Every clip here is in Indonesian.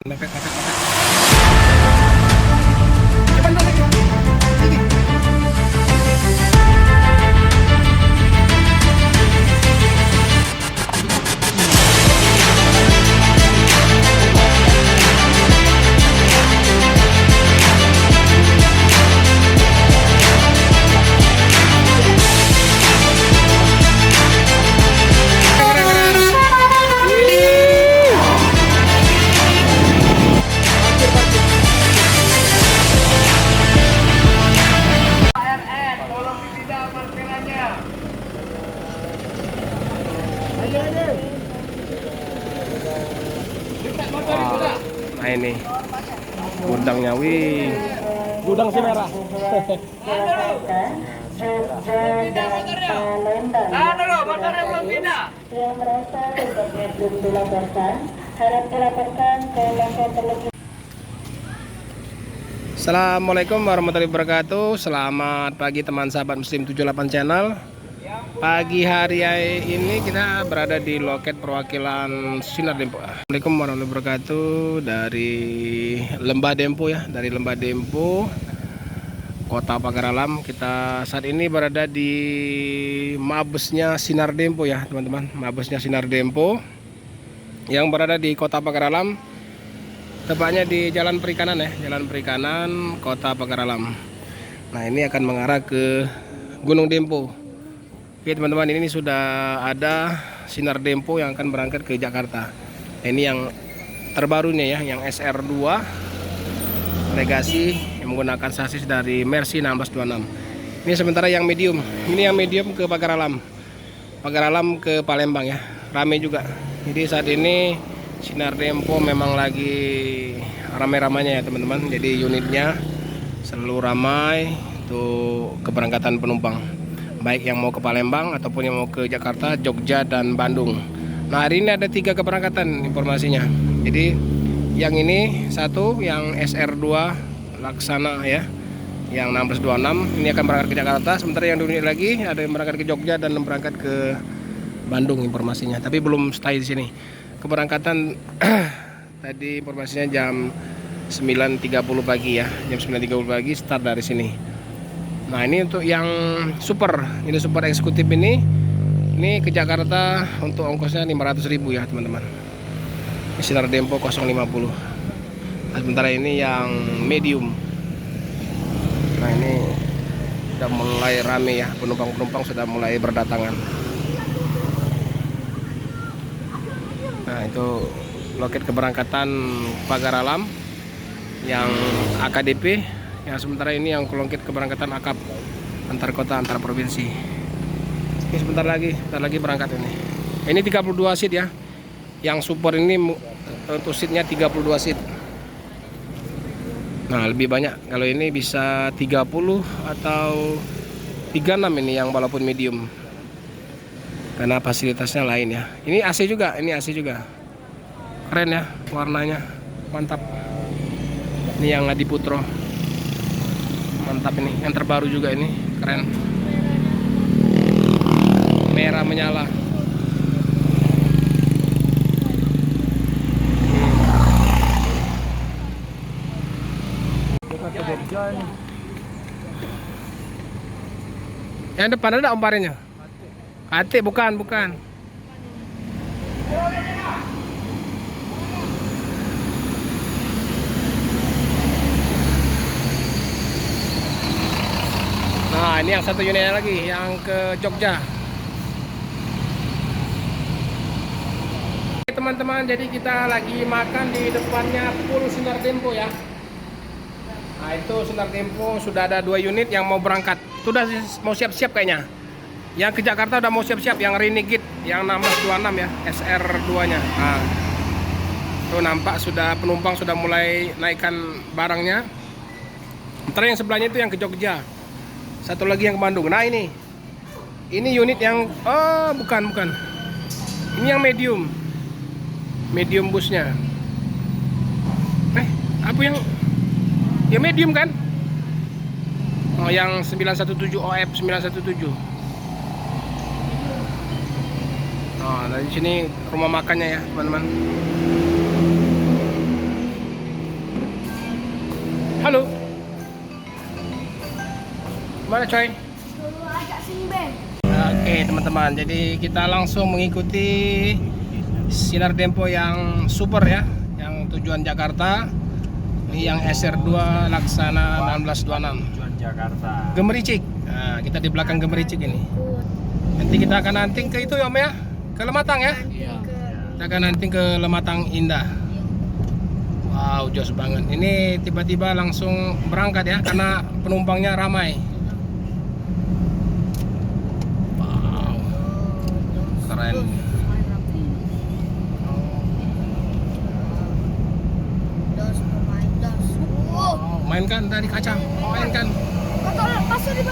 Mepet, mepet, mepet. Cepat lagi. Lagi. Wah, nah ini gudangnya, wih, gudang si merah. Yang merasa tempatnya belum dilaporkan, harap dilaporkan ke loket terlebih. Assalamualaikum warahmatullahi wabarakatuh. Selamat pagi teman sahabat Muslim 78 channel. Pagi hari ini kita berada di loket perwakilan Sinar Dempo. Assalamualaikum warahmatullahi wabarakatuh. Dari Lembah Dempo ya, dari Lembah Dempo, Kota Pagar Alam. Kita saat ini berada di Mabesnya Sinar Dempo ya teman-teman. Mabesnya Sinar Dempo yang berada di Kota Pagar Alam. Tepatnya di Jalan Perikanan ya, Jalan Perikanan Kota Pagar Alam. Nah ini akan mengarah ke Gunung Dempo. Oke teman-teman, ini sudah ada Sinar Dempo yang akan berangkat ke Jakarta. Ini yang terbarunya ya, yang SR2 Legacy yang menggunakan sasis dari Mercy 1626. Ini sementara yang medium. Ini yang medium ke Pagar Alam. Pagar Alam ke Palembang ya. Rame juga. Jadi saat ini Sinar Dempo memang lagi ramai-ramainya ya teman-teman. Jadi unitnya selalu ramai untuk keberangkatan penumpang, baik yang mau ke Palembang ataupun yang mau ke Jakarta, Jogja, dan Bandung. Nah hari ini ada 3 keberangkatan informasinya. Jadi yang ini satu, yang SR2 Laksana ya, yang 1626 ini akan berangkat ke Jakarta. Sementara yang 2 unit lagi ada yang berangkat ke Jogja dan berangkat ke Bandung informasinya. Tapi belum stay di sini. Keberangkatan tadi informasinya jam 9.30 pagi ya, jam 9.30 pagi start dari sini. Nah ini untuk yang super, ini super eksekutif ini ke Jakarta untuk ongkosnya 500.000 ya teman-teman. Sinar Dempo 050. Nah, sementara ini yang medium. Nah ini sudah mulai rame ya, penumpang-penumpang sudah mulai berdatangan. Nah itu loket keberangkatan Pagar Alam yang AKDP. Yang sementara ini yang loket keberangkatan akap antar kota antar provinsi. Ini sebentar lagi berangkat ini. Ini 32 seat ya. Yang super ini untuk seatnya 32 seat. Nah lebih banyak kalau ini bisa 30 atau 36 ini yang walaupun medium. Karena fasilitasnya lain ya. Ini AC juga, keren ya warnanya, mantap. Ini yang Adi Putro, mantap ini, yang terbaru juga ini, keren. Merah menyala. Yang depan ada umparinya. Atik bukan. Nah ini yang satu unitnya lagi, yang ke Jogja. Oke teman-teman, jadi kita lagi makan di depannya full Sinar Dempo ya. Nah itu Sinar Dempo sudah ada 2 unit yang mau berangkat. Sudah mau siap-siap kayaknya. Yang ke Jakarta udah mau siap-siap, yang Renegade yang 1626 ya, SR2 nya. Nah itu nampak sudah penumpang sudah mulai naikkan barangnya. Ntar yang sebelahnya itu yang ke Jogja, satu lagi yang ke Bandung. Nah ini unit yang bukan, ini yang medium busnya. Apa yang medium kan? Oh yang 917 OF 917. Oh, dari sini rumah makannya ya teman-teman. Halo. Mana coy? Oke teman-teman, jadi kita langsung mengikuti Sinar Dempo yang super ya, yang tujuan Jakarta. Ini yang SR2 Laksana 1626 tujuan Jakarta. Gemericik. Nah, kita di belakang Gemericik ini. Nanti kita akan nanting ke itu ya Om ya, ke Lematang ya. Iya. Kita akan nanting ke Lematang Indah. Wow, jos banget. Ini tiba-tiba langsung berangkat ya, karena penumpangnya ramai. Wow, keren. Oh, mainkan dari kaca, mainkan. Pasuri.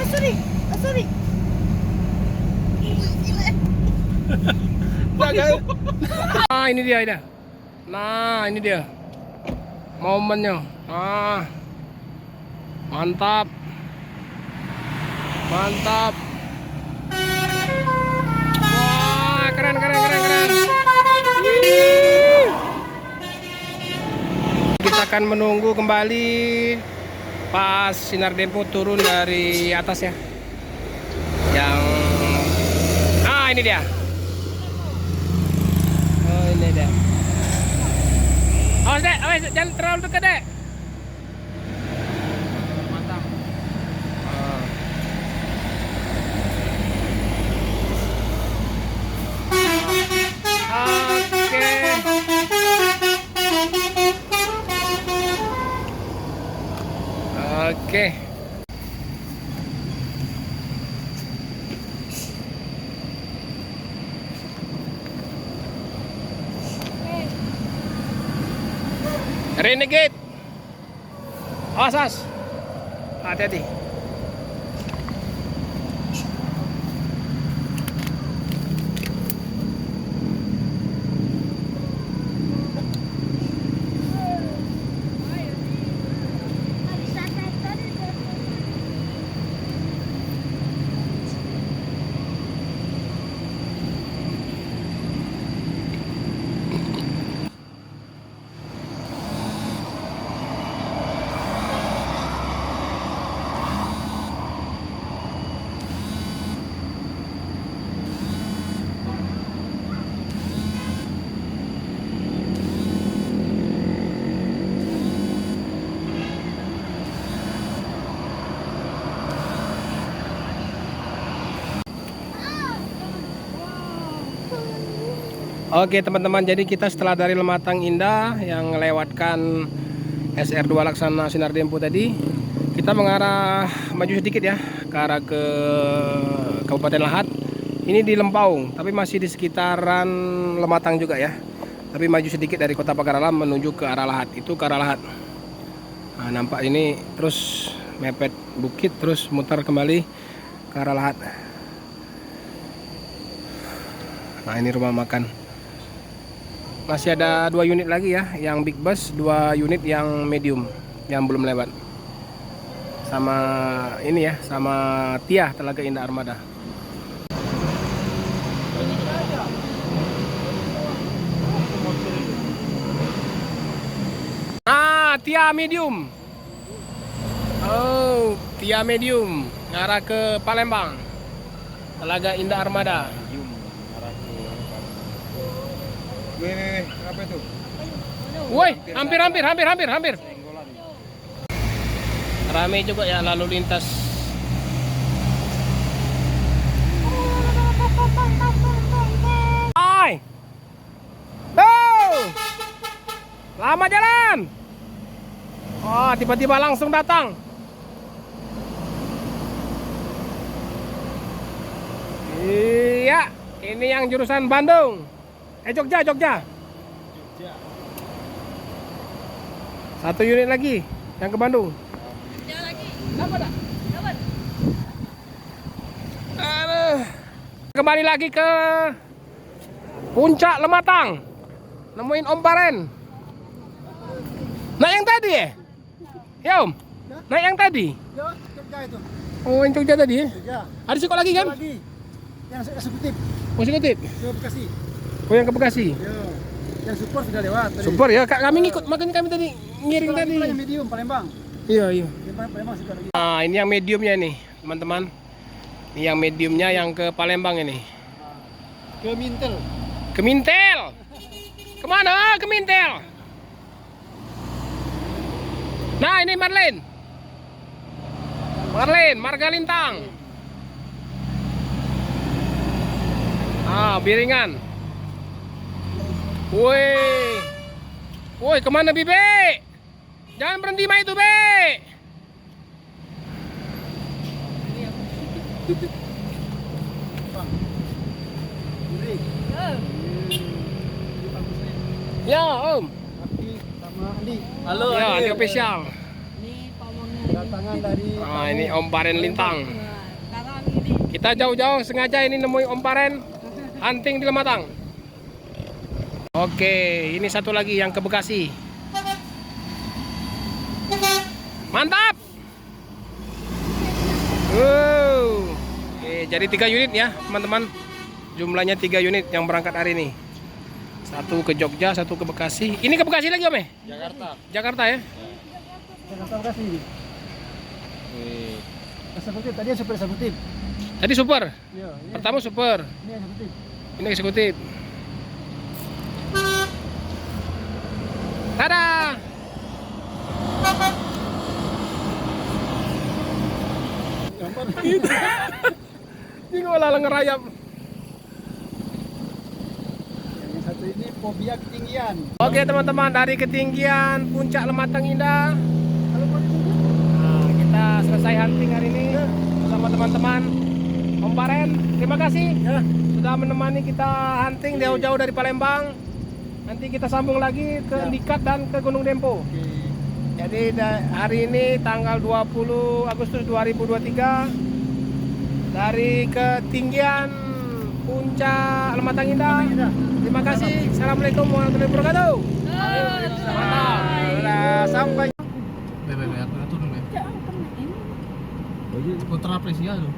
Nah, ini dia. Nah, ini dia. Momennya. Ah. Mantap. Mantap. Wah, keren. Kita akan menunggu kembali pas Sinar Dempo turun dari atas ya. Yang ini dia. Oh, ini dia. Awas dek, awas jangan terlalu dekat dek. Mantap. Oke. Renegade. Awas. Hati-hati. Oke teman-teman, jadi kita setelah dari Lematang Indah yang melewatkan SR2 Laksana Sinar Dempo tadi, kita mengarah maju sedikit ya ke arah ke Kabupaten Lahat. Ini di Lempaung, tapi masih di sekitaran Lematang juga ya. Tapi maju sedikit dari Kota Pagar Alam menuju ke arah Lahat, itu ke arah Lahat. Nah, nampak ini terus mepet bukit, terus mutar kembali ke arah Lahat. Nah, ini rumah makan. Masih ada 2 unit lagi ya, yang big bus, 2 unit yang medium yang belum lewat. Sama ini ya, sama Tia Telaga Indah Armada. Ah, Tia medium. Oh, Tia medium ngarah ke Palembang. Telaga Indah Armada. Nih, apa itu? Woi, hampir. Ramai juga ya lalu lintas. Hai. Lama jalan. Oh, tiba-tiba langsung datang. Iya, ini yang jurusan Bandung. Jogja. 1 unit lagi yang ke Bandung. Kembali lagi ke puncak Lematang. Nemuin Om Paren. Naik yang tadi ya? Ya Om? Naik yang tadi? Ya, Jogja itu. Oh, yang Jogja tadi ya? Jogja. Ada sekolah lagi kan? Lagi. Yang eksekutif Oh, eksekutif. ke Bekasi. Oh, yang ke Bekasi. Ya. Yang support sudah lewat tadi. Super ya, Kak, kami ngikut, makanya kami tadi ngiring Itu lagi tadi. pula yang medium Palembang. Iya, iya. Palembang sudah lagi. Nah, ini yang mediumnya nih, teman-teman. Ini yang mediumnya yang ke Palembang ini. Ke Mintel. Ke Mintel. Kemana? Ke Mintel. Nah, ini Marlin. Marlin, Marga Lintang. Ah, Biringan. Woi. Woi, kemana Bibe? Jangan berhenti main itu, Be. Ya, Om. Abdi sama Andi. Halo, Ya, ini official. Kedatangan dari Nah, ini Om Paren Lintang. Sekarang ini Kita jauh-jauh sengaja ini nemuin Om Paren hunting di Lematang. Oke, ini satu lagi yang ke Bekasi. Mantap. Oke, jadi 3 unit ya, teman-teman. Jumlahnya 3 unit yang berangkat hari ini. Satu ke Jogja, satu ke Bekasi. Ini ke Bekasi lagi, Om ya? Jakarta. Jakarta ya? Jakarta Bekasi. Eksekutif tadi super eksekutif. Tadi super. Iya, ini Pertama super. ini eksekutif. Ini eksekutif. Dadah. Gambar. Ini malah ngerayap. Yang satu ini fobia ketinggian. Oke teman-teman, dari ketinggian puncak Lematang Indah, nah, kita selesai hunting hari ini bersama teman-teman. Om Paren, terima kasih Ya. sudah menemani kita hunting jauh-jauh dari Palembang. Nanti kita sambung lagi ke Ndikat dan ke Gunung Dempo. Oke. Jadi hari ini tanggal 20 Agustus 2023 dari ketinggian puncak Lematang Indah. Terima kasih. Assalamualaikum warahmatullahi wabarakatuh. Mantap. Udah sampai. Bebe, aku turun ya. Putra apresiasi lo.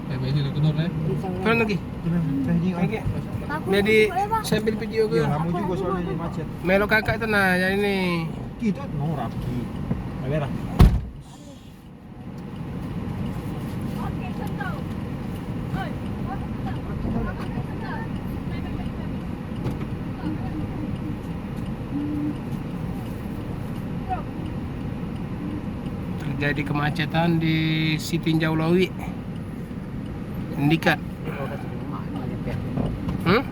Bebe ini turun ya. Turun lagi. Lagi. Jadi sambil video gue. Kamu juga soalnya di macet. Melo kakak itu nah, ya ini. Kita mau rapi. Merah. Terjadi kemacetan di Sitinjau Lawi. Ndikat. Hmm?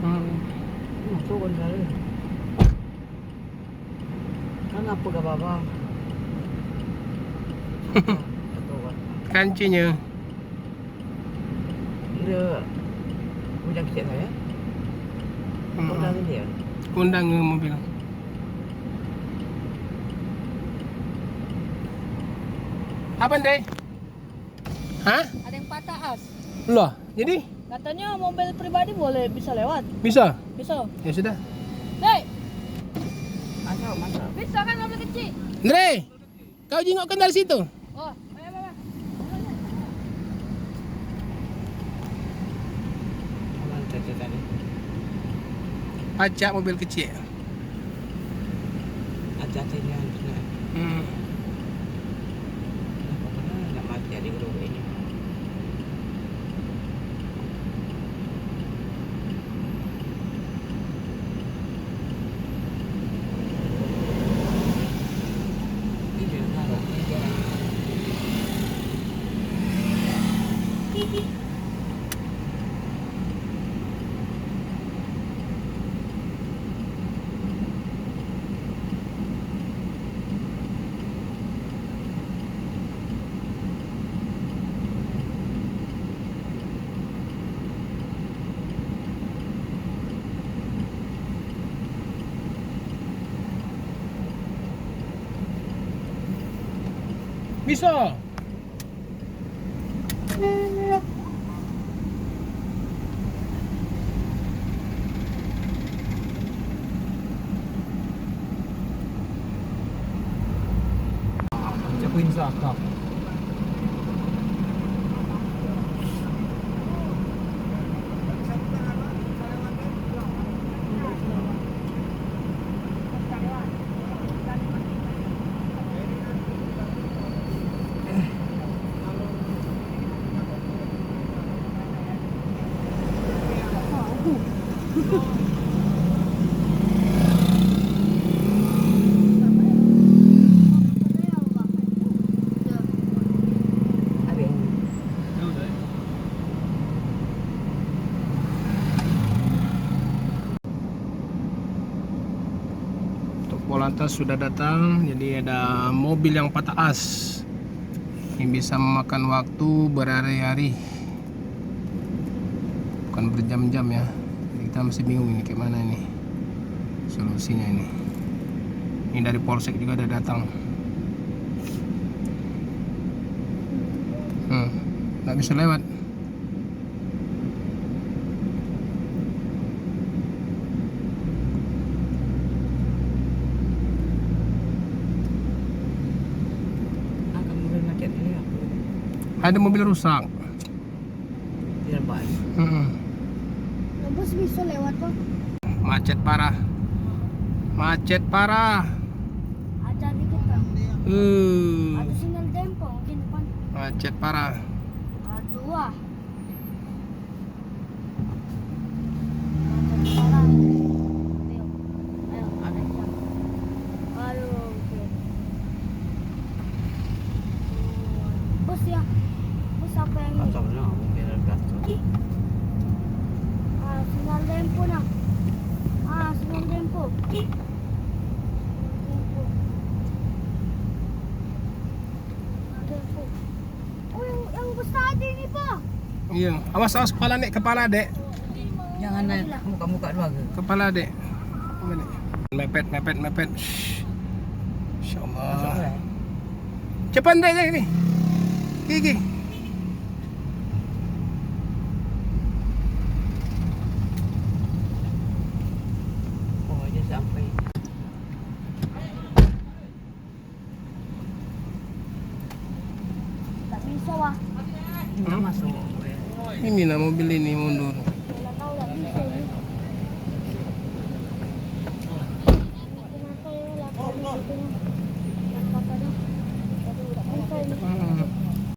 Hmm. kenapa gak apa-apa? Kancinya. Dia ujang kecil saya. Undang dia. Undang ke mobil. Apa Ndre? Hah? Ada yang patah as. Loh, jadi Katanya mobil pribadi boleh bisa lewat. bisa? Bisa. Ya sudah. Hei. Masa. Bisa kan mobil kecil? Ndre, kau jengokkan dari situ. Oh, ayo Mama. Pajak mobil kecil. Ajatnya Hmm. enggak mati di grup ini. Bisa. Jakuin zakap. Polantas sudah datang, jadi ada mobil yang patah as. Ini bisa memakan waktu berhari-hari, bukan berjam-jam ya. Jadi kita masih bingung ini kayak mana ini solusinya ini. Ini dari Polsek juga ada datang. Nggak bisa lewat. Akan mobil macet ini ya. Ada mobil rusak. Tidak baik. Bus bisa lewat kok. Macet parah. Macet parah. Ada dikit kan. Ada sinyal tempo mungkin depan. Macet parah. Dua. Macet parah. Ayo. Ayo. Ayo. Oke. Bus ya. Bus apa yang ini? Kacau lah mobil kacau. Sinyal tempo nak. Sinyal tempo. Oh, yang besar ini pak. Iya, awas kepala dek, Jangan naik muka-muka dua ke. kepala dek. Mepet. Shh. Insya Allah. Cepat dek ini. Gigi. Oh aja sampai. Tak bisa wah. Tidak masuk. Ini lah mobil ini mundur. Tidak tahu tak bisa ni. Kenapa ya lah kalau